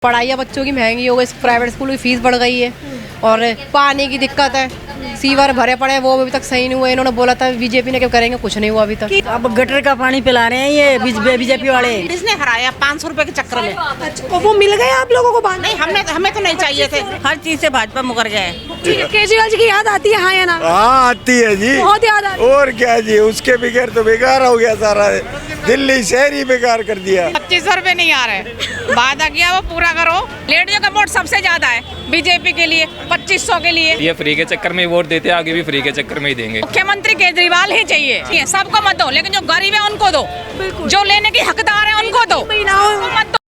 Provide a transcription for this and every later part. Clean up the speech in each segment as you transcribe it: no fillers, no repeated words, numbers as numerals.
पढ़ाइयाँ बच्चों की महंगी हो गई, प्राइवेट स्कूल की फीस बढ़ गई है और पानी की दिक्कत है। सीवर भरे पड़े हैं, वो अभी तक सही नहीं हुआ। इन्होंने बोला था बीजेपी ने, क्या करेंगे, कुछ नहीं हुआ अभी तक। अब गटर का पानी पिला रहे हैं ये बीजेपी वाले। इसने हराया 500 रुपए के चक्कर में। अच्छा, वो मिल गए आप लोगों को पानी? नहीं, हमें तो नहीं चाहिए थे। हर चीज से भाजपा मुकर गए। केजरीवाल जी की याद आती है, हाँ या ना? हाँ आती है जी, बहुत याद आती है। और क्या जी, उसके बगैर तो बेकार हो गया सारा, दिल्ली शहर ही बेकार कर दिया। 2500 रुपए नहीं आ रहे, वादा किया वो पूरा करो। लेडियों का वोट सबसे ज्यादा है बीजेपी के लिए, 2500 के लिए। ये फ्री के चक्कर में वोट देते, आगे भी फ्री के चक्कर में ही देंगे। मुख्यमंत्री केजरीवाल ही चाहिए, सबको मत दो, लेकिन जो गरीब है उनको दो, जो लेने की हकदार है उनको दो, मत दो।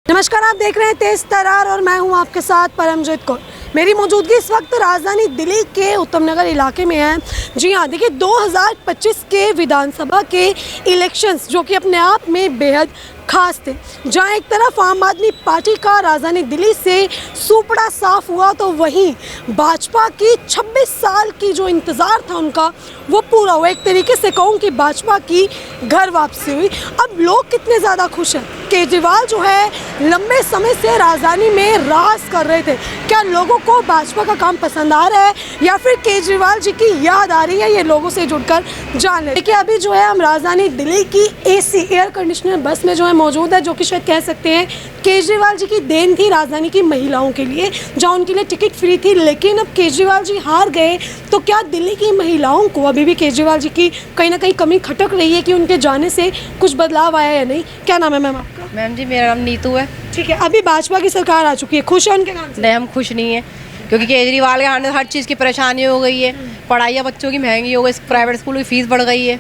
नमस्कार, आप देख रहे हैं तेज तरार और मैं हूं आपके साथ परमजीत कौर। मेरी मौजूदगी इस वक्त राजधानी दिल्ली के उत्तम नगर इलाके में है। जी हाँ, देखिए 2025 के विधानसभा के इलेक्शंस जो कि अपने आप में बेहद खास थे, जहाँ एक तरफ आम आदमी पार्टी का राजधानी दिल्ली से सुपड़ा साफ हुआ, तो वहीं भाजपा की 26 साल की जो इंतज़ार था उनका वो पूरा हुआ। एक तरीके से कहूँ कि भाजपा की घर वापसी हुई। अब लोग कितने ज़्यादा खुश हैं। केजरीवाल जो है लंबे समय से राजधानी में राज कर रहे थे। क्या लोगों को भाजपा का काम पसंद आ रहा है या फिर केजरीवाल जी की याद आ रही है, ये लोगों से जुड़कर जान ले। देखिए अभी जो है हम राजधानी दिल्ली की AC एयर कंडीशनर बस में जो है मौजूद है, जो कि शायद कह सकते हैं केजरीवाल जी की देन थी राजधानी की महिलाओं के लिए, जहाँ उनके लिए टिकट फ्री थी। लेकिन अब केजरीवाल जी हार गए, तो क्या दिल्ली की महिलाओं को अभी भी केजरीवाल जी की कहीं ना कहीं कमी खटक रही है कि उनके जाने से कुछ बदलाव आया या नहीं? क्या नाम है मैम आपका? मैम जी, मेरा नाम नीतू है। ठीक है, अभी भाजपा की सरकार आ चुकी है, खुश है उनके नाम से? नहीं, हम खुश नहीं है, क्योंकि केजरीवाल के आने से हर चीज़ की परेशानी हो गई है। पढ़ाइयाँ बच्चों की महंगी हो गई, प्राइवेट स्कूल की फीस बढ़ गई है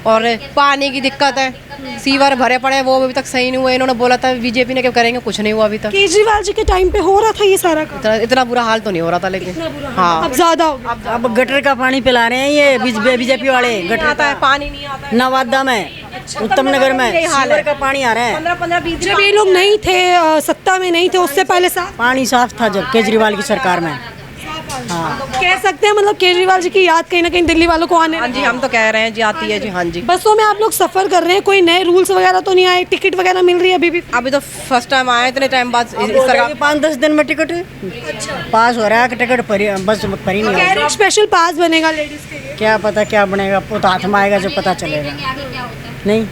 और पानी की दिक्कत है। सीवर भरे पड़े हैं, वो अभी तक सही नहीं हुआ। इन्होंने बोला था बीजेपी ने, क्या करेंगे, कुछ नहीं हुआ अभी तक। केजरीवाल जी के टाइम पे हो रहा था ये सारा काम? इतना बुरा हाल तो नहीं हो रहा था, लेकिन हाँ अब ज्यादा हो गया। अब गटर का पानी पिला रहे हैं ये बीजेपी वाले। गटर आता है, पानी नहीं आता है। नवादा में, उत्तम नगर में सीवर का पानी आ रहा है। 15-20 जब ये लोग नहीं थे, सत्ता में नहीं थे, उससे पहले पानी साफ था जब केजरीवाल की सरकार में। हाँ, कह सकते हैं मतलब केजरीवाल जी की याद कहीं ना कहीं दिल्ली वालों को आने हाँ जी, हम तो कह रहे हैं जी, आती है जी। हाँ जी, बसों में आप लोग सफर कर रहे हैं, कोई नए रूल्स वगैरह तो नहीं आए? टिकट वगैरह मिल रही है अभी भी? अभी तो फर्स्ट टाइम आया, इतने टाइम बाद इस तरह 5-10 दिन में टिकट पास हो रहा है। टिकट बस भरी नहीं कह रहे हैं स्पेशल पास बनेगा लेडीज के लिए। क्या पता क्या बनेगा, वो तो हाथ में आएगा जब पता चलेगा। नहीं,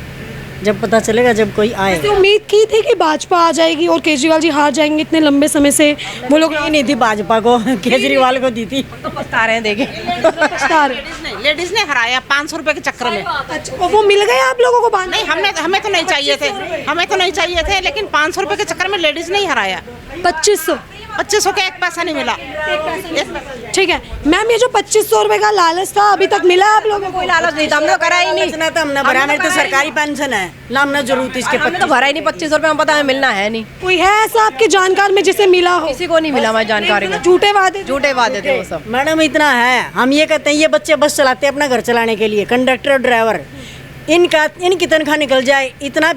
जब पता चलेगा, जब कोई आए। तो उम्मीद की थी कि भाजपा आ जाएगी और केजरीवाल जी हार जाएंगे, इतने लंबे समय से वो लोग नहीं थी भाजपा को, केजरीवाल को दी थी। तो पछता रहे हैं, देखे लेडीज ने हराया 500 रुपए के चक्कर में। अच्छा, वो मिल गए आप लोगों को पानी? नहीं, हमें तो नहीं चाहिए थे। हमें तो नहीं चाहिए थे, लेकिन 500 रुपए के चक्कर में लेडीज ने ही हराया। 2500 का एक पैसा नहीं मिला। ठीक है मैम, ये जो 2500 रुपए का लालच था अभी तक मिला आप लोगों को? कोई लालच नहीं था, हमने तो करा ही नहीं। तो हमने भरा, मेरे तो सरकारी पेंशन है ना, हमने जरूरत इसके हमने तो भरा ही नहीं। 2500 रुपये में पता है मिलना है नहीं। कोई है ऐसा आपके जानकार में जिसे मिला हो? किसी को नहीं मिला हमारी जानकारी में। झूठे वादे थे वो सब। मैडम इतना है, हम ये कहते हैं ये बच्चे बस चलाते हैं अपना घर चलाने के लिए, कंडक्टर और ड्राइवर, इनकी तनख्वाह निकल जाए, इतना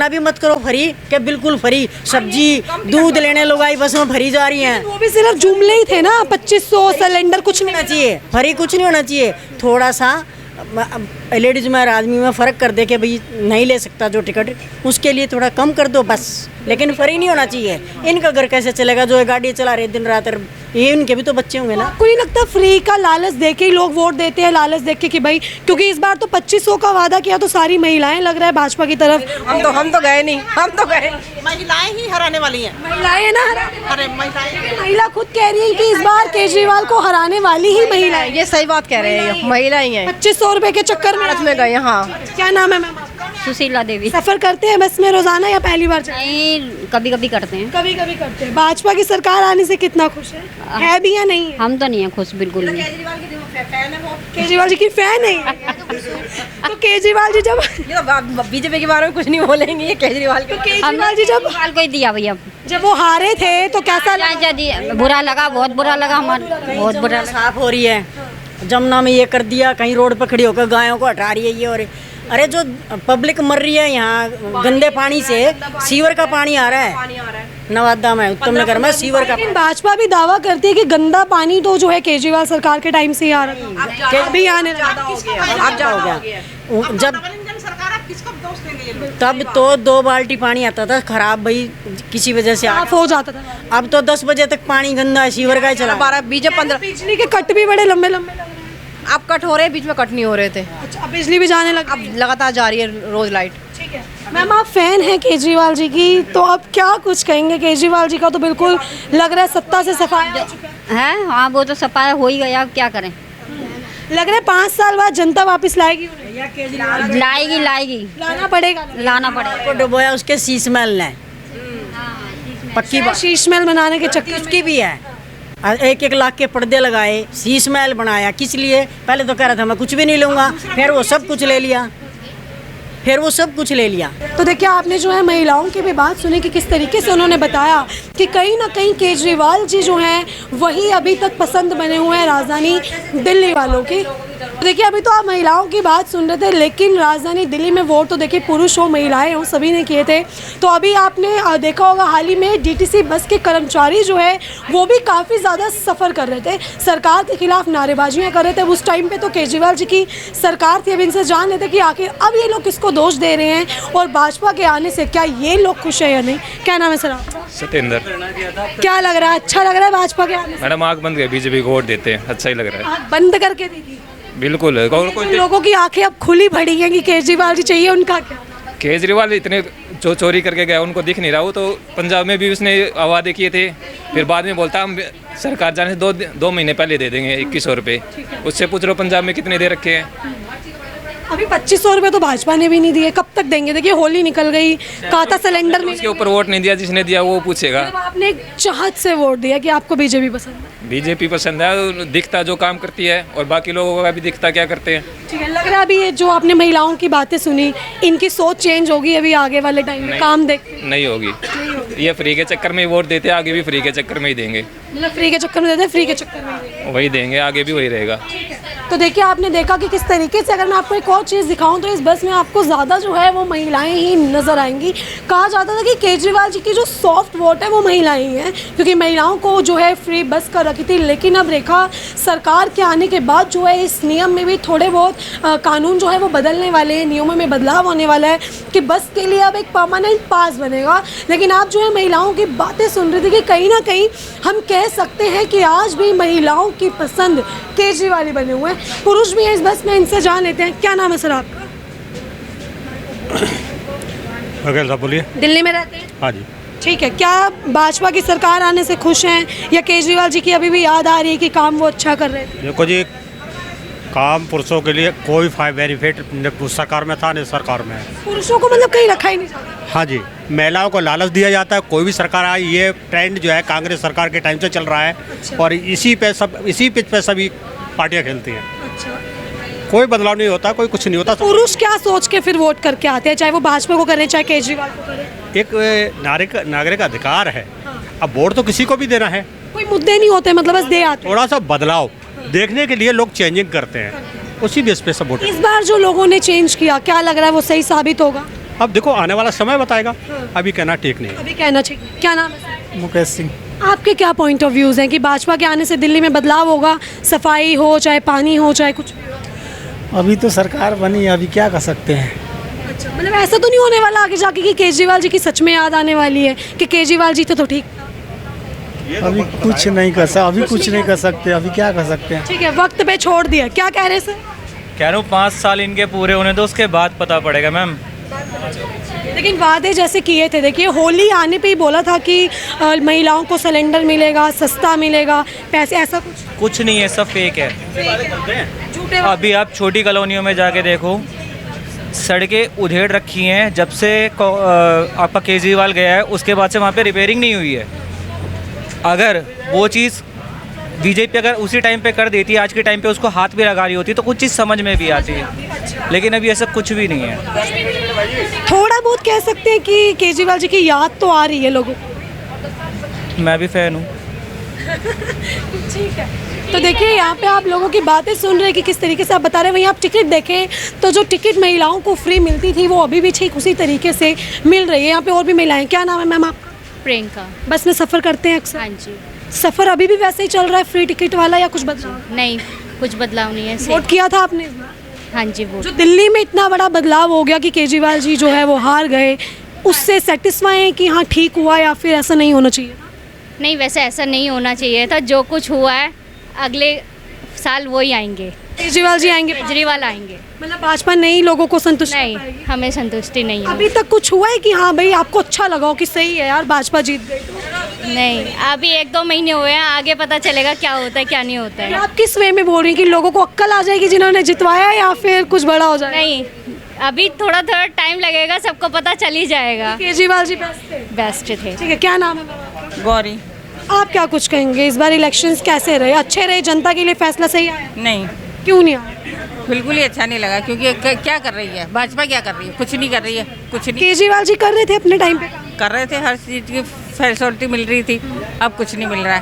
भी मत करो फ्री कि बिल्कुल फ्री। सब्जी दूध लेने लोग आई बस में भरी जा रही हैं। वो भी सिर्फ जुमले ही थे ना, 2500 सिलेंडर कुछ नहीं होना चाहिए, फ्री कुछ नहीं होना चाहिए। थोड़ा सा लेडीज में और आदमी में फ़र्क कर दे कि भाई नहीं ले सकता जो टिकट, उसके लिए थोड़ा कम कर दो बस, लेकिन फ्री नहीं होना चाहिए। इनका घर कैसे चलेगा जो गाड़ी चला रहे दिन रात, ये इनके भी तो बच्चे होंगे ना। आपको नहीं लगता फ्री का लालच देके ही लोग वोट देते हैं, लालच देख के कि भाई, क्योंकि इस बार तो 2500 का वादा किया तो सारी महिलाएं लग रहा है भाजपा की तरफ। हम तो गए नहीं, हम तो गए। महिलाएं ही हराने वाली हैं। महिलाएं ना अरे महिला खुद कह रही है कि इस बार केजरीवाल को हराने वाली ही महिलाएं। ये सही बात कह रहे हैं, महिला ही है। 2500 रुपए के चक्कर में गए। हाँ, क्या नाम है मैम? सुशीला देवी। सफर करते हैं बस में रोजाना या पहली बार? नहीं, कभी कभी करते हैं। कभी कभी करते हैं। भाजपा की सरकार आने से कितना खुश है भी या नहीं है? हम तो नहीं है खुश, बिल्कुल नहीं। केजरीवाल जी की फैन है। तो केजरीवाल जी जब बीजेपी के बारे में कुछ नहीं बोलेंगे, ये केजरीवाल के। केजरीवाल जी केजरीवाल को ही दिया भैया। जब वो हारे थे तो कैसा लगा? बुरा लगा, बहुत बुरा लगा, हमारा बहुत बुरा लगा। साफ हो रही है, जमुना में ये कर दिया, कहीं रोड पर खड़ी होकर गायों को हटा रही है ये। और अरे जो पब्लिक मर रही है यहाँ गंदे पानी से, सीवर का पानी आ रहा है नवादा में, उत्तम नगर में सीवर का। लेकिन भाजपा भी दावा करती है कि गंदा पानी तो जो है केजरीवाल सरकार के टाइम से ही आ रहा है, अभी आने लगा। अब हो गया जब सरकार किसको तब तो 2 बाल्टी पानी आता था खराब, भाई किसी वजह से साफ हो जाता था। अब तो 10 बजे तक पानी गंदा है, सीवर का ही चला। 12 बीच 15 बिजली के कट भी बड़े लंबे लंबे लग रहे हैं। अब कट हो रहे हैं, बीच में कट नहीं हो रहे थे। अच्छा, अब बिजली भी जाने लगी। अब लगातार जा रही है रोज लाइट। ठीक है मैम, आप फैन हैं केजरीवाल जी की, तो आप क्या कुछ कहेंगे? केजरीवाल जी का तो बिल्कुल लग रहा है सत्ता से सफाया हो चुका है। है हाँ, वो तो सफाया हो ही गया, अब क्या करें। लग रहा है 5 साल बाद जनता वापस लाएगी उन्हें। लाएगी लाएगी, लाना पड़ेगा। लाना पड़ेगा। को डुबोया उसके शीश महल ने, पक्की बात। शीश महल बनाने के चक्कर उसकी भी है, 1-1 लाख के पर्दे लगाए, शीश महल बनाया। किस लिए? पहले तो कह रहा था मैं कुछ भी नहीं लूँगा, फिर वो सब कुछ ले लिया, तो देखिए आपने जो है महिलाओं की भी बात सुनी कि किस तरीके से उन्होंने बताया कि कहीं ना कहीं केजरीवाल जी जो हैं वही अभी तक पसंद बने हुए हैं राजधानी दिल्ली वालों की। तो देखिए अभी तो आप महिलाओं की बात सुन रहे थे, लेकिन राजधानी दिल्ली में वोट तो देखिए पुरुष हो महिलाएं हो सभी ने किए थे। तो अभी आपने देखा होगा हाल ही में डीटीसी बस के कर्मचारी जो है वो भी काफ़ी ज़्यादा सफ़र कर रहे थे, सरकार के खिलाफ नारेबाजियाँ कर रहे थे। उस टाइम पे तो केजरीवाल जी की सरकार थी। अब इनसे जान लेते कि आखिर अब ये लोग किसको दोष दे रहे हैं और भाजपा के आने से क्या ये लोग खुश है या नहीं। क्या नाम है सर आपका? सत्येंद्र। क्या लग रहा है, अच्छा लग रहा है भाजपा के आने से? मैडम आँख बंद कर बीजेपी को वोट देते हैं, अच्छा ही लग रहा है। आँख बंद करके देखी। बिल्कुल। उन लोगों की आंखें अब खुली पड़ी हैं कि केजरीवाल जी चाहिए, उनका क्या? केजरीवाल इतने जो चोरी करके गया उनको दिख नहीं रहा। वो तो पंजाब में भी उसने वादे किए थे, फिर बाद में बोलता हम सरकार जाने से 2 महीने पहले दे देंगे 2100 रुपये। उससे पूछ लो पंजाब में कितने दे रखे हैं। अभी 2500 रुपये तो भाजपा ने भी नहीं दिए, कब तक देंगे? देखिए होली निकल गई, कहा था सिलेंडर में। उसके ऊपर वोट नहीं दिया, जिसने दिया वो पूछेगा। मतलब आपने एक चाहत से वोट दिया कि आपको बीजेपी पसंद है। बीजेपी पसंद है, दिखता जो काम करती है, और बाकी लोगों का भी दिखता क्या करते हैं। ठीक है, लग रहा है अभी ये जो आपने महिलाओं की बातें सुनी, इनकी सोच चेंज होगी अभी आगे वाले टाइम में? काम देख नहीं होगी, ये फ्री के चक्कर में ही वोट देते, आगे भी फ्री के चक्कर में ही देंगे। मतलब फ्री के चक्कर में देते हैं, फ्री के चक्कर में वही देंगे, आगे भी वही रहेगा। तो देखिए आपने देखा कि किस तरीके से, अगर मैं आपको एक और चीज़ दिखाऊं तो इस बस में आपको ज़्यादा जो है वो महिलाएं ही नज़र आएंगी। कहा जाता था कि केजरीवाल जी की जो सॉफ्ट वोट है वो महिलाएं ही हैं, क्योंकि महिलाओं को जो है फ्री बस कर रखी थी। लेकिन अब रेखा सरकार के आने के बाद जो है इस नियम में भी थोड़े बहुत कानून जो है वो बदलने वाले हैं, नियमों में बदलाव होने वाला है कि बस के लिए अब एक परमानेंट पास बनेगा। लेकिन आप जो है महिलाओं की बातें सुन रहे थे कि कहीं ना कहीं हम कह सकते हैं कि आज भी महिलाओं की पसंद केजरीवाल ही बने हुए हैं। पुरुष भी हैं इस बस में, इनसे जान लेते हैं। क्या नाम है सर आपका? अगर साहब बोलिए। दिल्ली में रहते हैं? हाँ जी। ठीक है, क्या भाजपा की सरकार आने से खुश हैं या केजरीवाल जी की अभी भी याद आ रही है कि काम वो अच्छा कर रहे थे? देखो जी, काम पुरुषों के लिए कोई बेनिफिट सरकार में था नहीं, सरकार में पुरुषों को मतलब कहीं रखा ही नहीं जाता। हाँ जी, महिलाओं को लालच दिया जाता है। कोई भी सरकार आई, ये ट्रेंड जो है कांग्रेस सरकार के टाइम से चल रहा है। और इसी पिच पे सभी पार्टियां खेलती हैं। कोई बदलाव नहीं होता, कोई कुछ नहीं होता। पुरुष क्या सोच के फिर वोट करके आते हैं, चाहे वो भाजपा को करें चाहे केजरीवाल को करें? एक नागरिक अधिकार है। अब वोट तो किसी को भी देना है, कोई मुद्दे नहीं होते, मतलब बस दे आते हैं। थोड़ा सा बदलाव देखने के लिए लोग चेंजिंग करते हैं, उसी बेस पे सब वोट। इस बार जो लोगों ने चेंज किया, क्या लग रहा है वो सही साबित होगा? अब देखो आने वाला समय बताएगा, अभी कहना ठीक नहीं। अभी कहना चाहिए। क्या नाम है? मुकेश सिंह। आपके क्या पॉइंट ऑफ व्यूज़ हैं कि भाजपा के आने से दिल्ली में बदलाव होगा, सफाई हो चाहे पानी हो चाहे कुछ भी हो? अभी तो सरकार बनी, अभी क्या कर सकते हैं। अच्छा, मतलब ऐसा तो नहीं होने वाला आगे जाके कि केजरीवाल जी की सच में याद आने वाली है कि केजरीवाल जी तो ठीक था? अभी कुछ नहीं कर सकते, अभी कुछ नहीं कर सकते, अभी क्या कर सकते हैं। ठीक है, वक्त पे छोड़ दिया। क्या कह रहे सर? कह रहा हूँ 5 साल इनके पूरे होने दो, उसके बाद पता पड़ेगा मैम। लेकिन वादे जैसे किए थे, देखिए होली आने पे ही बोला था कि महिलाओं को सिलेंडर मिलेगा, सस्ता मिलेगा, पैसे, ऐसा कुछ नहीं है, सब फेक है। झूठे। अभी आप छोटी कॉलोनियों में जाके देखो, सड़कें उधेड़ रखी हैं। जब से आपका केजरीवाल गया है उसके बाद से वहाँ पे रिपेयरिंग नहीं हुई है। अगर वो चीज़ बीजेपी अगर उसी टाइम पे कर देती, आज के टाइम पे उसको हाथ भी लगा रही होती, तो कुछ चीज़ समझ में भी आती है। लेकिन अभी ऐसा कुछ भी नहीं है। थोड़ा बहुत कह सकते हैं कि केजरीवाल जी की याद तो आ रही है लोगों को। मैं भी फ़ैन हूँ। ठीक है, तो देखिए यहाँ पे आप लोगों की बातें सुन रहे हैं कि किस तरीके से आप बता रहे हैं। वहीं आप टिकट देखें तो जो टिकट महिलाओं को फ्री मिलती थी वो अभी भी ठीक उसी तरीके से मिल रही है। यहाँ पे और भी महिलाएं। क्या नाम है मैम आपका? प्रियंका। बस में सफ़र करते हैं अक्सर? हाँ जी। सफ़र अभी भी वैसे ही चल रहा है फ्री टिकट वाला या कुछ बदलाव? नहीं, कुछ बदलाव नहीं है। वोट किया था आपने इस बार? हाँ जी वोट। जो दिल्ली में इतना बड़ा बदलाव हो गया कि केजरीवाल जी जो है वो हार गए, उससे सेटिस्फाई हैं कि हाँ ठीक हुआ, या फिर ऐसा नहीं होना चाहिए? नहीं, वैसे ऐसा नहीं होना चाहिए था। जो कुछ हुआ है अगले साल वही आएंगे, केजरीवाल जी आएंगे? केजरीवाल आएंगे। मतलब भाजपा नई लोगों को संतुष्ट नहीं, कर पाएगी? हमें संतुष्टि नहीं है। अभी तक कुछ हुआ है कि हाँ भाई आपको अच्छा लगा हो कि सही है यार भाजपा जीत गई? नहीं, अभी 1-2 महीने हुए हैं, आगे पता चलेगा क्या होता है क्या नहीं होता है। आप किस वे में बोल रही हैं कि लोगों को अक्ल आ जाएगी जिन्होंने जितवाया, या फिर कुछ बड़ा हो जाएगा? नहीं, अभी थोड़ा थोड़ा टाइम लगेगा, सबको पता चल ही जाएगा। केजरीवाल जी बेस्ट थे? बेस्ट थे। ठीक है, क्या नाम है मैम आपका? गौरी। आप क्या कुछ कहेंगे, इस बार इलेक्शंस कैसे रहे? अच्छे रहे? जनता के लिए फैसला सही आया? नहीं, क्यों नहीं आया? बिल्कुल ही अच्छा नहीं लगा, क्योंकि क्या कर रही है भाजपा, क्या कर रही है? कुछ नहीं कर रही है, कुछ नहीं केजरीवाल जी कर रहे थे अपने टाइम पे? कर रहे थे, हर चीज़ की फैसिलिटी मिल रही थी, अब कुछ नहीं मिल रहा है।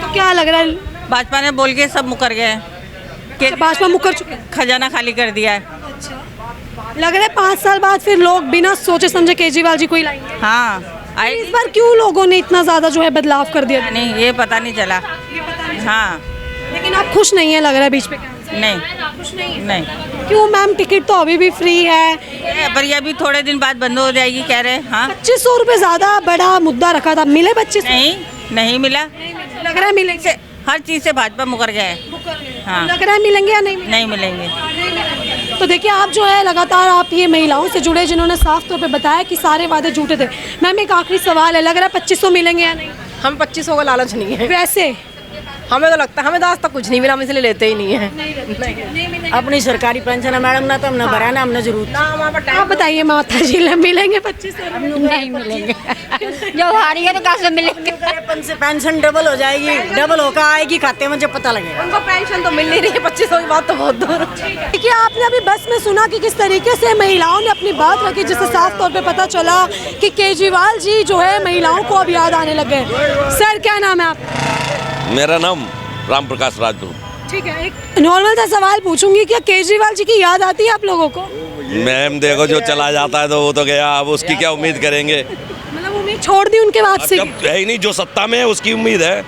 तो क्या लग रहा है, भाजपा ने बोल के सब मुकर गए हैं कि भाजपा मुकर चुके हैं? खजाना खाली कर दिया है। लग रहा है 5 साल बाद फिर लोग बिना सोचे समझे केजरीवाल जी को ही लाएंगे। हाँ, इस बार क्यों लोगों ने इतना ज्यादा जो है बदलाव कर दिया? नहीं, ये पता नहीं चला। हाँ, लेकिन आप खुश नहीं है लग रहा है बीच पे? नहीं, नहीं, क्यों मैम? टिकट तो अभी भी फ्री है, पर ये अभी थोड़े दिन बाद बंद हो जाएगी कह रहे हैं। हाँ, 2500 रुपए ज्यादा बड़ा मुद्दा रखा था, मिले 2500? नहीं मिला। लग रहा है मिलेंगे? हर चीज़ से भाजपा मुकर गया है। हाँ, लग रहा है मिलेंगे या नहीं? नहीं मिलेंगे। तो देखिए, आप जो है लगातार आप ये महिलाओं से जुड़े जिन्होंने साफ तौर पे बताया कि सारे वादे झूठे थे। मैम एक आखिरी सवाल है, लग रहा है 2500 मिलेंगे या नहीं? हम 2500 का लालच नहीं है, वैसे हमें तो लगता है, हमें तो आज तक कुछ नहीं मिला, हम इसलिए लेते ही नहीं है। अपनी सरकारी पेंशन है मैडम, ना तो हमने भरा ना हमने जरूरत। आप बताइए माता जी, मिलेंगे 2500? नहीं मिलेंगे। जो हारी है तो कैसे मिलेंगे? पेंशन डबल हो जाएगी, डबल होकर आएगी खाते में जब पता लगेगा। उनको पेंशन तो मिल नहीं रही है, 2500 की बात तो बहुत दूर। देखिए, आपने अभी बस में सुना कि किस तरीके से महिलाओं ने अपनी बात रखी, जिससे साफ तौर पे पता चला कि केजरीवाल जी जो है महिलाओं को अब याद आने लगे। सर क्या नाम है आप? मेरा नाम राम प्रकाश राजपूत। ठीक है, एक नॉर्मल सा सवाल पूछूंगी, क्या केजरीवाल जी की याद आती है आप लोगों को? मैम देखो, जो चला जाता है तो वो तो गया, अब उसकी क्या उम्मीद करेंगे? मतलब उम्मीद छोड़ दी उनके बाद से? जब है ही नहीं, जो सत्ता में है उसकी उम्मीद है।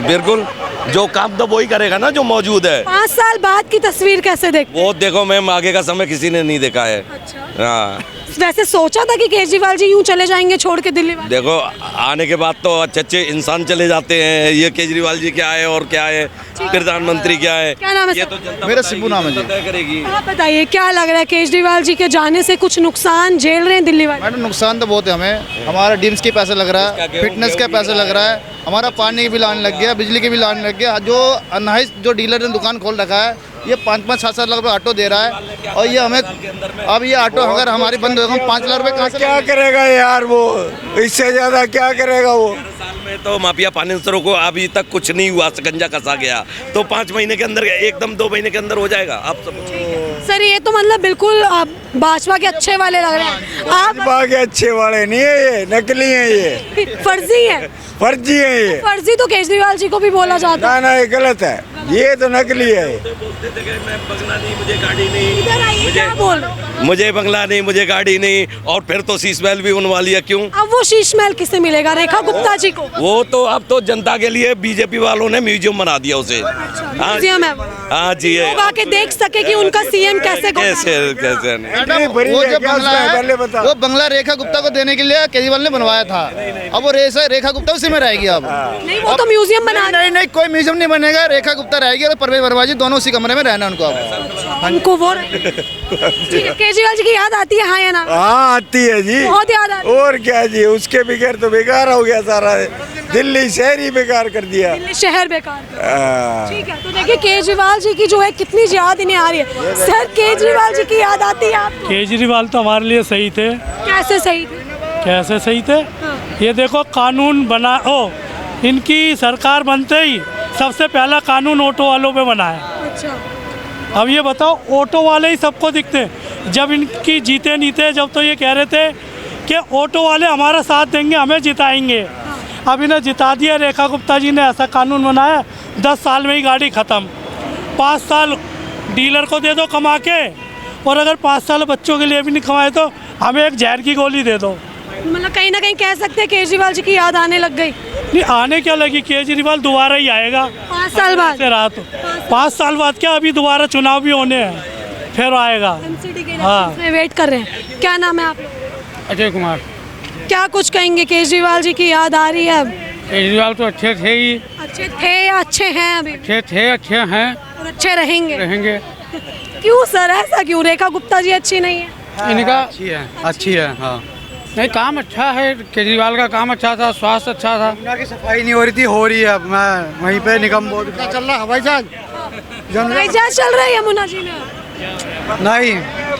बिल्कुल, जो काम तो वही करेगा ना जो मौजूद है। 5 साल बाद की तस्वीर कैसे देख? वो देखो मैम, आगे का समय किसी ने नहीं देखा है। हाँ, वैसे सोचा था कि केजरीवाल जी यूं चले जाएंगे छोड़ के दिल्ली वाले? देखो आने के बाद तो अच्छे अच्छे इंसान चले जाते हैं, ये केजरीवाल जी क्या है और क्या है, प्रधानमंत्री क्या है। क्या नाम है ये सर? तो जनता मेरा शिबू नाम है जी। तय करेगी। आप बताइए, क्या लग रहा है केजरीवाल जी के जाने से कुछ नुकसान झेल रहे हैं दिल्ली वाले? मैडम नुकसान तो बहुत है हमें, हमारा डीम्स के पैसे लग रहा है, फिटनेस का पैसा लग रहा है, हमारा पानी की बिल आने लग गया, बिजली की बिल आने लग गया। जो अनहाइज जो डीलर ने दुकान खोल रखा है, ये 5-5, 7-7 लाख रुपए ऑटो दे रहा है, और ये हमें अब ये ऑटो अगर हमारी बंद होगा, हम 5 लाख रुपए कहाँ से? क्या करेगा यार वो, इससे ज्यादा क्या करेगा वो? में तो माफिया फाइनेंसरों को अभी तक कुछ नहीं हुआ, शिकंजा कसा गया, तो 5 महीने के अंदर, एकदम 2 महीने के अंदर हो जाएगा। आप सब सर ये तो मतलब बिल्कुल भाजपा के अच्छे वाले लग रहे हैं। आप भाजपा के अच्छे वाले नहीं है, ये नकली है, ये फर्जी है। फर्जी है ये। फर्जी तो केजरीवाल जी को भी बोला जाता है। ना ये गलत है, ये तो नकली है। मुझे गाड़ी नहीं, इधर आइए, क्या बोल रहे हो? मुझे बंगला नहीं, मुझे गाड़ी नहीं, और फिर तो शीश महल भी बनवा लिया। क्यों? अब वो शीश महल किसे मिलेगा? रेखा गुप्ता जी को। वो तो अब तो जनता के लिए बीजेपी वालों ने म्यूजियम बना दिया उसे। म्यूजियम है वो। हाँ जी, लोग आके देख सके कि उनका सीएम कैसे कैसे मैडम, वो जो बंगला है, वो बंगला रेखा गुप्ता को देने के लिए केजरीवाल ने बनवाया था। अब वो रेखा गुप्ता उसी में रहेगी। अब नहीं, वो तो म्यूजियम बना। नहीं, कोई म्यूजियम नहीं बनेगा, रेखा गुप्ता रहेगी और परवेज वर्मा जी दोनों उसी कमरे में रहना उनको। अब उनको वो केजरीवाल जी की याद आती है, हाँ या ना? हाँ आती है जी, बहुत याद आती है। और क्या जी, उसके बगैर तो बेकार हो गया सारा, दिल्ली शहर ही बेकार कर दिया। दिल्ली शहर बेकार। ठीक है, तो देखिए केजरीवाल जी की जो है कितनी याद इन्हें आ रही है। सर केजरीवाल जी की याद आती है आपको? केजरीवाल तो हमारे लिए सही थे। कैसे सही थे? कैसे सही थे? ये देखो कानून बना, इनकी सरकार बनते ही सबसे पहला कानून ऑटो वालों पे बना है। अच्छा। अब ये बताओ, ऑटो वाले ही सबको दिखते हैं। जब इनकी जीते नहीं थे, जब तो ये कह रहे थे कि ऑटो वाले हमारा साथ देंगे, हमें जिताएंगे। अब इन्हें जिता दिया, रेखा गुप्ता जी ने ऐसा कानून बनाया, 10 साल में ही गाड़ी ख़त्म। 5 साल डीलर को दे दो कमा के, और अगर 5 साल बच्चों के लिए भी नहीं कमाए तो हमें एक जहर की गोली दे दो। मतलब कहीं ना कहीं कह सकते हैं केजरीवाल जी की याद आने लग गई। नहीं आने क्या लगी, केजरीवाल दोबारा ही आएगा 5 साल बाद से रहा तो 5 साल बाद क्या, अभी दोबारा चुनाव भी होने हैं, फिर आएगा। एमसीडी के हाँ। इलेक्शंस में वेट कर रहे हैं। क्या नाम है आप लोग? अजय कुमार। क्या कुछ कहेंगे, केजरीवाल जी की याद आ रही है अब? केजरीवाल तो अच्छे थे ही, अच्छे थे या अच्छे हैं अभी? अच्छे हैं और अच्छे रहेंगे। क्यों सर, ऐसा क्यों? रेखा गुप्ता जी अच्छी नहीं है? इनका अच्छी है हाँ। नहीं काम अच्छा है, केजरीवाल का काम अच्छा था, स्वास्थ्य अच्छा था। गंगा की सफाई नहीं हो रही थी, हो रही है अब। मैं वहीं पे निगम बोर्ड चल रहा हवाई जहाज जहाज चल रहा है यमुना जी में? नहीं,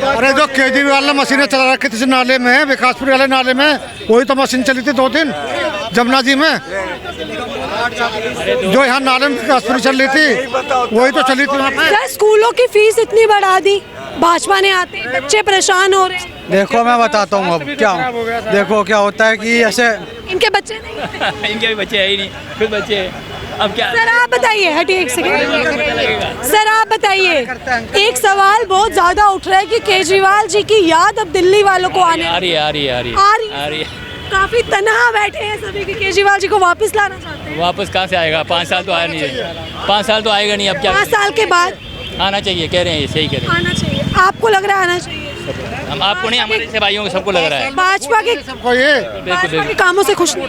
अरे जो केजरीवाल ने मशीनें चला रखी थी नाले में, विकासपुर वाले नाले में, वही तो मशीन चली थी 2 दिन जमुना जी में। जो यहाँ नाले में विकासपुर चल रही थी वही तो चली थी वहाँ पे। सर स्कूलों की फीस इतनी बढ़ा दी भाजपा ने आते ही, बच्चे परेशान हो रहे हैं। देखो मैं बताता हूँ अब क्या, देखो क्या होता है कि ऐसे इनके बच्चे नहीं इनके भी बच्चे है ही नहीं, खुद बच्चे हैं। अब क्या सर आप बताइए, हटिए एक सेकंड। सर आप बताइए, एक सवाल बहुत ज्यादा उठ रहा है कि केजरीवाल जी की याद अब दिल्ली वालों को आने आ रही है। काफी तनहा बैठे हैं सभी कि केजरीवाल जी को वापस लाना चाहते हैं। वापस कहाँ से आएगा, 5 साल तो आया नहीं है, 5 साल तो आएगा नहीं। अब क्या 5 साल के बाद आना चाहिए, कह रहे हैं, सही कह रहे आना चाहिए। आपको लग रहा है आना चाहिए? हैं। हम आपको नहीं, हमारे जैसे भाइयों को सबको लग रहा है। भाजपा के कामों से खुश नहीं?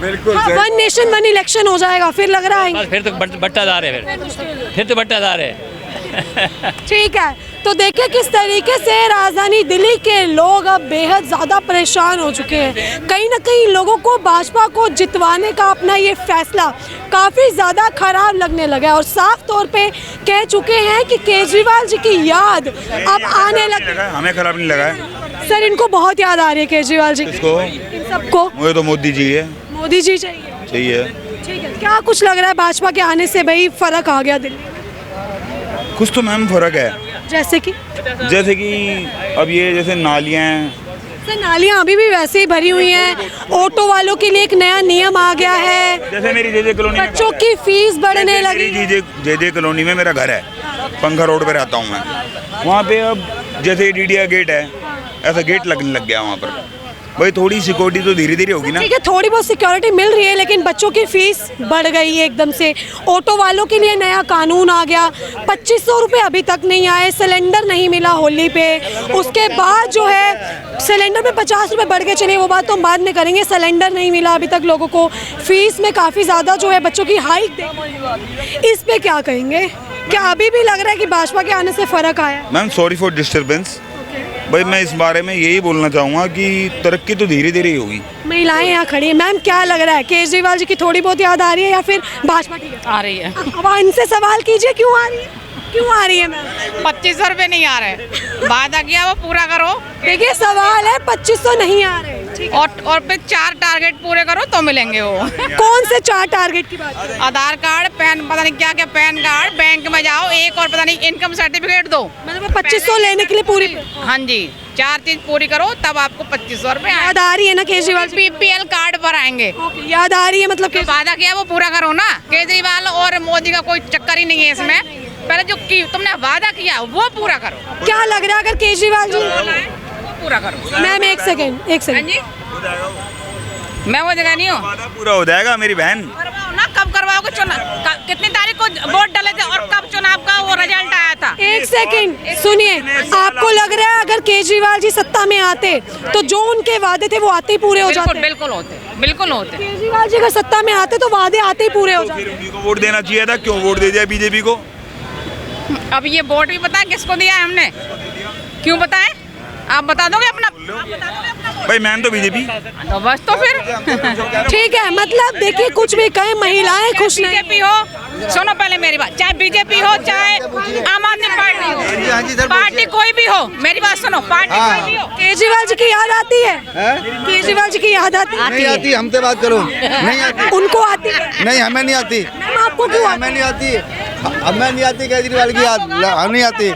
बिल्कुल 1 नेशन 1 इलेक्शन हो जाएगा, फिर लग रहा है बस फिर तो बट्टादार है, फिर तो बट्टादार है। ठीक है। तो देखिए किस तरीके से राजधानी दिल्ली के लोग अब बेहद ज़्यादा परेशान हो चुके हैं। कहीं ना कहीं लोगों को भाजपा को जितवाने का अपना ये फैसला काफ़ी ज़्यादा खराब लगने लगा है और साफ तौर पे कह चुके हैं कि केजरीवाल जी की याद अब आने लगी। हमें खराब नहीं लगा है सर इनको बहुत याद आ रही है केजरीवाल जी की। किसको? इन सबको। मुझे तो मोदी जी है। मोदी जी चाहिए। ठीक है। क्या कुछ लग रहा है भाजपा के आने से भाई फर्क आ गया दिल्ली? कुछ तो मैम फर्क है, जैसे कि अब ये जैसे नालियाँ हैं। सर नालियाँ अभी भी वैसे ही भरी हुई हैं। ऑटो वालों के लिए एक नया नियम आ गया है, जैसे मेरी जे कॉलोनी में बच्चों की फीस बढ़ने लगी। जे कॉलोनी में मेरा घर है, पंखा रोड पे रहता हूँ मैं। वहाँ पे अब जैसे डीडीआ गेट है, ऐसा गेट लगने लग गया वहाँ पर। भाई थोड़ी सिक्योरिटी तो धीरे धीरे होगी ना। ठीक है, थोड़ी बहुत सिक्योरिटी मिल रही है, लेकिन बच्चों की फीस बढ़ गई है एकदम से। ऑटो वालों के लिए नया कानून आ गया। 2500 रुपये अभी तक नहीं आए, सिलेंडर नहीं मिला होली पे। उसके बाद जो है सिलेंडर में 50 रुपये बढ़ के चले, वो बात तो हम बाद में करेंगे। सिलेंडर नहीं मिला अभी तक लोगों को। फीस में काफ़ी ज़्यादा जो है बच्चों की हाइक दे। इस पे क्या कहेंगे? क्या अभी भी लग रहा है कि भाजपा के आने से फ़र्क आया? Ma'am sorry for disturbance. भाई मैं इस बारे में यही बोलना चाहूँगा कि तरक्की तो धीरे धीरे ही होगी। महिलाएं यहाँ खड़ी हैं। मैम क्या लग रहा है, केजरीवाल जी की थोड़ी बहुत याद आ रही है या फिर भाजपा की आ रही है। अब इनसे सवाल कीजिए, क्यों आ रही है? क्यों आ रही है मैम? 2500 रुपये नहीं आ रहे, वादा किया वो पूरा करो। देखिए सवाल है, 2500 नहीं आ रहे, ठीक है। और फिर 4 टारगेट पूरे करो तो मिलेंगे वो। कौन से 4 टारगेट की बात है? आधार कार्ड, पैन, पता नहीं क्या क्या, पैन कार्ड, बैंक में जाओ एक, और पता नहीं इनकम सर्टिफिकेट दो। मतलब 2500 लेने के लिए पूरी? हाँ जी, 4 चीज पूरी करो तब आपको 2500 रुपये। याद आ रही है ना केजरीवाल? BPL कार्ड पर आएंगे। याद आ रही है, मतलब वादा किया वो पूरा करो ना। केजरीवाल और मोदी का कोई चक्कर ही नहीं है इसमें। पहले जो तुमने वादा किया वो पूरा करो। क्या लग रहा है अगर केजरीवाल जी वो पूरा करो? मैम एक सेकंड मैं वो जगह नहीं हूँ। पूरा हो जाएगा मेरी बहन। करवाओ ना, कब करवाओगे चुनाव? कितनी तारीख को वोट डाले थे और कब चुनाव का वो रिजल्ट आया था? एक सेकंड सुनिए, आपको लग रहा है अगर केजरीवाल जी सत्ता में आते तो जो उनके वादे थे वो आते ही पूरे हो जाते? बिल्कुल होते। केजरीवाल जी अगर सत्ता में आते तो वादे आते ही पूरे हो जाते। उन्हीं को वोट देना चाहिए था, क्यों वोट दे दिया बीजेपी को? अब ये वोट भी पता है किसको दिया है हमने, क्यों पता है? आप बता दोगे अपना? भाई मैम तो बीजेपी। तो बस तो फिर ठीक है। मतलब देखिए कुछ भी कहें, महिलाएं खुश नहीं। बीजेपी हो, सुनो पहले मेरी बात, चाहे बीजेपी हो चाहे आम आदमी पार्टी हो, पार्टी कोई भी हो, मेरी बात सुनो, पार्टी कोई भी हो। केजरीवाल जी की याद आती है? केजरीवाल जी की याद आती है? नहीं आती, हमसे बात करो। नहीं आती। उनको आती है? नहीं हमें नहीं आती। आपको क्यों? हमें नहीं आती, हमें नहीं आती केजरीवाल की याद, हम नहीं आती।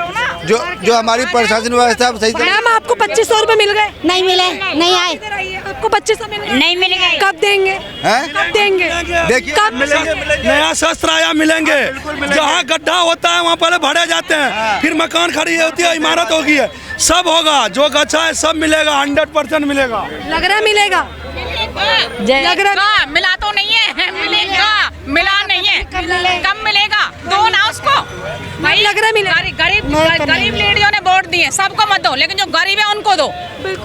जो हमारी प्रशासन व्यवस्था सही। मैम आपको 2500 रुपए मिल गए? नहीं मिले, नहीं आए। आपको 2500 मिल गए? नहीं मिल गए। कब देंगे? कब देंगे? देखिए कब मिलेंगे। नया शस्त्र आया, मिलेंगे। जहाँ गड्ढा होता है वहाँ पहले भरे जाते हैं, फिर मकान खड़ी होती है, इमारत होगी है, सब होगा। जो गच्छा है सब मिलेगा, 100% मिलेगा। लग रहा है मिलेगा? लग रहा है मिला तो नहीं है, मिलेगा, मिला नहीं है, कब मिलेगा, दो ना उसको भाई। लग रहा है मिलेगा। गरीब लेडियों ने वोट दिए, सबको मत दो, लेकिन जो गरीब है उनको दो,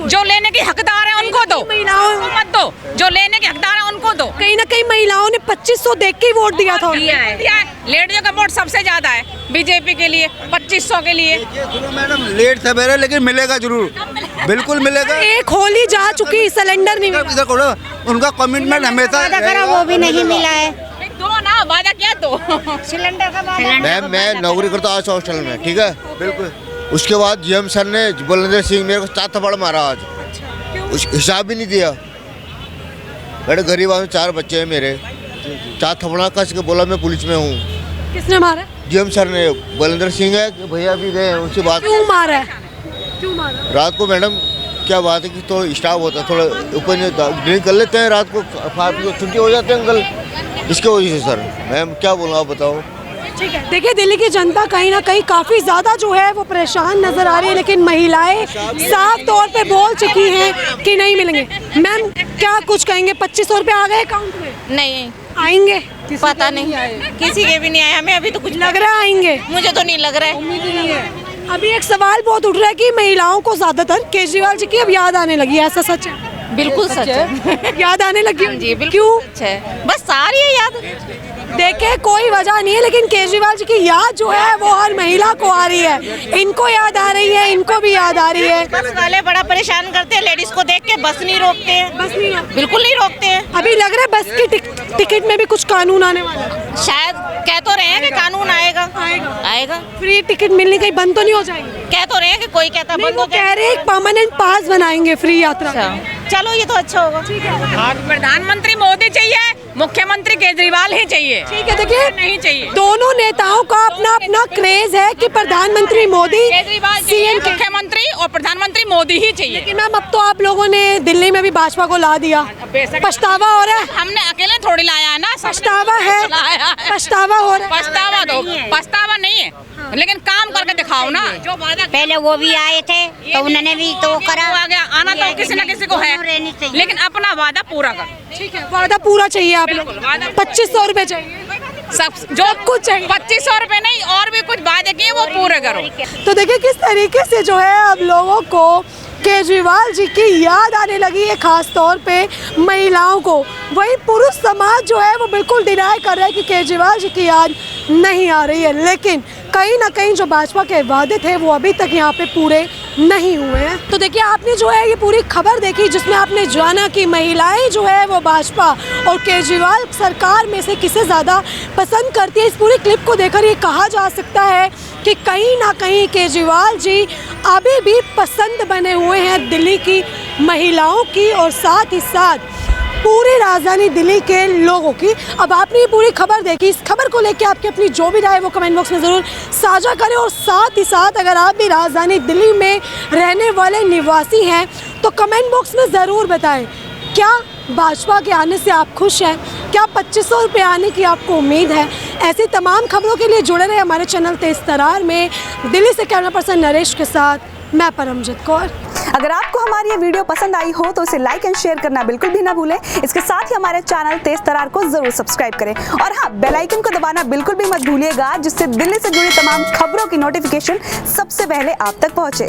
जो लेने के हकदार है उनको दो, सबको मत दो, जो लेने के हकदार है उनको दो। कहीं ना कहीं महिलाओं ने 2500 देख के ही वोट दिया था। लेडियों का वोट सबसे ज्यादा है बीजेपी के लिए, 2500 के लिए। मैडम लेट सवेरे लेकिन मिलेगा जरूर, बिल्कुल मिलेगा। एक होली जा चुकी, सिलेंडर नहीं मिला। इधर करो, उनका कमिटमेंट हमेशा करा वो भी नहीं मिला है। दो ना, वादा क्या दो सिलेंडर का वादा। मैम मैं नौकरी करता हूँ आज हॉस्टल में, ठीक है, बिल्कुल। उसके बाद जीएम सर ने बलविंदर सिंह मेरे को 4 थप्पड़ मारा आज, उस हिसाब भी नहीं दिया। बड़े गरीब आदमी, 4 बच्चे हैं मेरे, 4 थप्पड़ कस के बोला मैं पुलिस में हूँ। किसने मारा? जीएम सर ने। बलविंदर सिंह है कि भैया भी गए, उनसे बात। क्यों मारा है? क्यों मारा? रात को मैडम क्या बात है कि तो स्टाफ होता है, थोड़ा ऊपर ड्रिंक कर लेते हैं, रात को छुट्टी हो जाते हैं अंकल, इसके वजह से सर। मैम क्या बोलूँ, आप बताओ। ठीक है, देखिए दिल्ली की जनता कहीं ना कहीं काफ़ी ज़्यादा जो है वो परेशान नज़र आ रही है, लेकिन महिलाएं साफ तौर पे बोल चुकी हैं कि नहीं मिलेंगे। मैम क्या कुछ कहेंगे? 2500 रुपये आ गए अकाउंट में? नहीं आएंगे? पता नहीं, किसी के भी नहीं आए, हमें अभी तो कुछ लग रहा है आएंगे, मुझे तो नहीं लग रहा है। उम्मीद नहीं है। अभी एक सवाल बहुत उठ रहा है कि महिलाओं को ज़्यादातर केजरीवाल जी की अब याद आने लगी है, ऐसा सच है? बिल्कुल सच है। याद आने लगी जी, बिल्कुल क्यों? सच है, बस सारी है याद। देखे कोई वजह नहीं है, लेकिन केजरीवाल जी की याद जो है वो हर महिला को आ रही है। इनको याद आ रही है, इनको भी याद आ रही है। बस वाले बड़ा परेशान करते हैं, लेडीज को देख के बस नहीं रोकते हैं, बस नहीं है। बिल्कुल नहीं रोकते हैं। अभी लग रहा है बस की टिकट में भी कुछ कानून आने वाला है। शायद कह तो रहे हैं कि कानून आएगा। फ्री टिकट मिलनी कहीं बंद तो नहीं हो जाएगी? कह तो रहे हैं कि कोई कहता बंद हो कह रहे हैं परमानेंट पास बनाएंगे फ्री यात्रा। चलो ये तो अच्छा होगा। प्रधानमंत्री मोदी चाहिए, मुख्यमंत्री केजरीवाल ही चाहिए। ठीक है, देखिए नहीं चाहिए। दोनों नेताओं का अपना अपना क्रेज है कि प्रधानमंत्री मोदी, केजरीवाल चाहिए, मुख्यमंत्री और प्रधानमंत्री मोदी ही चाहिए। लेकिन मैम अब तो आप लोगों ने दिल्ली में भी भाजपा को ला दिया, पछतावा हो रहा है? हमने अकेले थोड़ी लाया है ना, पछतावा है, पछतावा हो रहा है। पछतावा दो, पछतावा नहीं है, लेकिन काम करके दिखाओ ना। जो वादा पहले वो भी आए थे तो उन्होंने भी तो करा, आ गया, आना तो किसी न किसी को है, लेकिन अपना वादा पूरा कर। ठीक है, वादा पूरा चाहिए आप लोग। 2500 रुपए चाहिए, सब जो कुछ चाहिए। 2500 रुपए नहीं, और भी कुछ वादे किए वो पूरे करो। तो देखिए किस तरीके से जो है अब लोगों को केजरीवाल जी की याद आने लगी है, खास तौर पे महिलाओं को। वही पुरुष समाज जो है वो बिल्कुल डिनाई कर रहा है कि केजरीवाल जी की याद नहीं आ रही है, लेकिन कहीं ना कहीं जो भाजपा के वादे थे वो अभी तक यहाँ पे पूरे नहीं हुए हैं। तो देखिए आपने जो है ये पूरी खबर देखी, जिसमें आपने जाना कि महिलाएं जो है वो भाजपा और केजरीवाल सरकार में से किसे ज़्यादा पसंद करती है। इस पूरी क्लिप को देखकर ये कहा जा सकता है कि कहीं ना कहीं केजरीवाल जी अभी भी पसंद बने हुए हैं दिल्ली की महिलाओं की और साथ ही साथ पूरी राजधानी दिल्ली के लोगों की। अब आपने ये पूरी खबर देखी, इस खबर को लेकर आपकी अपनी जो भी राय है वो कमेंट बॉक्स में ज़रूर साझा करें, और साथ ही साथ अगर आप भी राजधानी दिल्ली में रहने वाले निवासी हैं तो कमेंट बॉक्स में ज़रूर बताएं, क्या भाजपा के आने से आप खुश हैं? क्या 2500 रुपये आने की आपको उम्मीद है? ऐसी तमाम खबरों के लिए जुड़े रहे हमारे चैनल तेज तरार में। दिल्ली से कैमरा पर्सन नरेश के साथ मैं परमजीत कौर। अगर आपको हमारी ये वीडियो पसंद आई हो तो इसे लाइक एंड शेयर करना बिल्कुल भी ना भूलें। इसके साथ ही हमारे चैनल तेज तरार को जरूर सब्सक्राइब करें, और हाँ, बेल आइकन को दबाना बिल्कुल भी मत भूलिएगा, जिससे दिल्ली से जुड़ी तमाम खबरों की नोटिफिकेशन सबसे पहले आप तक पहुंचे।